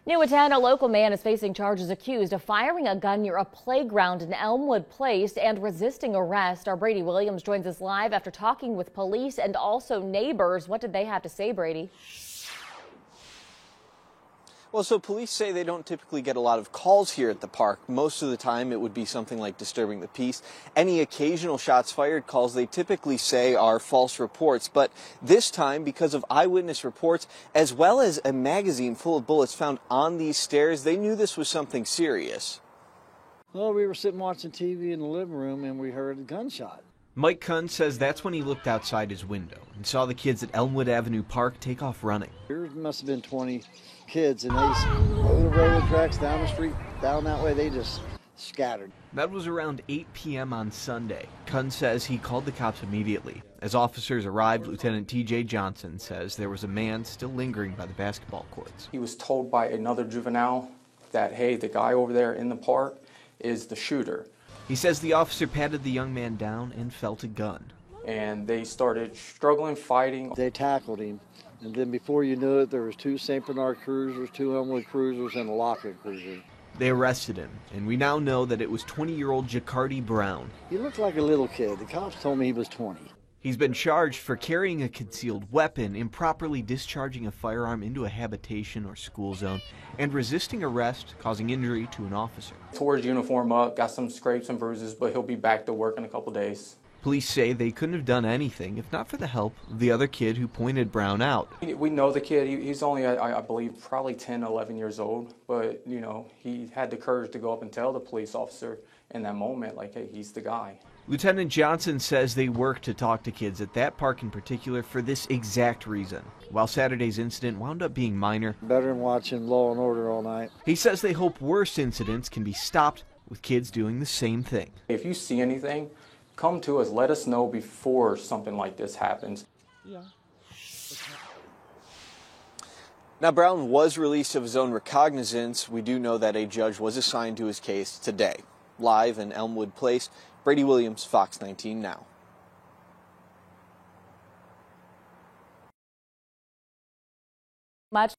New at 10, a local man is facing charges accused of firing a gun near a playground in Elmwood Place and resisting arrest. Our Brady Williams joins us live after talking with police and also neighbors. What did they have to say, Brady? Well, so police say they don't typically get a lot of calls here at the park. Most of the time it would be something like disturbing the peace. Any occasional shots fired calls they typically say are false reports. But this time, because of eyewitness reports, as well as a magazine full of bullets found on these stairs, they knew this was something serious. Well, we were sitting watching TV in the living room and we heard a gunshot. Mike Kunz says that's when he looked outside his window and saw the kids at Elmwood Avenue Park take off running. There must have been 20 kids, and they over the railroad tracks down the street, down that way, they just scattered. That was around 8 p.m. on Sunday. Kunz says he called the cops immediately. As officers arrived, Lieutenant T.J. Johnson says there was a man still lingering by the basketball courts. He was told by another juvenile that, hey, the guy over there in the park is the shooter. He says the officer patted the young man down and felt a gun. And they started struggling, fighting. They tackled him, and then before you knew it, there was 2 St. Bernard Cruisers, 2 Elmwood Cruisers, and a Lockwood Cruiser. They arrested him, and we now know that it was 20-year-old Jacardi Brown. He looked like a little kid. The cops told me he was 20. He's been charged for carrying a concealed weapon, improperly discharging a firearm into a habitation or school zone, and resisting arrest, causing injury to an officer. Tore his uniform up, got some scrapes and bruises, but he'll be back to work in a couple days. Police say they couldn't have done anything if not for the help of the other kid who pointed Brown out. We know the kid. He's only, I believe, probably 10, 11 years old. But, you know, he had the courage to go up and tell the police officer in that moment, like, hey, he's the guy. Lieutenant Johnson says they worked to talk to kids at that park in particular for this exact reason. While Saturday's incident wound up being minor, Better than watching Law and Order all night. he says they hope worse incidents can be stopped with kids doing the same thing. If you see anything, come to us. Let us know before something like this happens. Yeah. Now, Brown was released of his own recognizance. We do know that a judge was assigned to his case today. Live in Elmwood Place, Brady Williams, Fox 19 Now. Much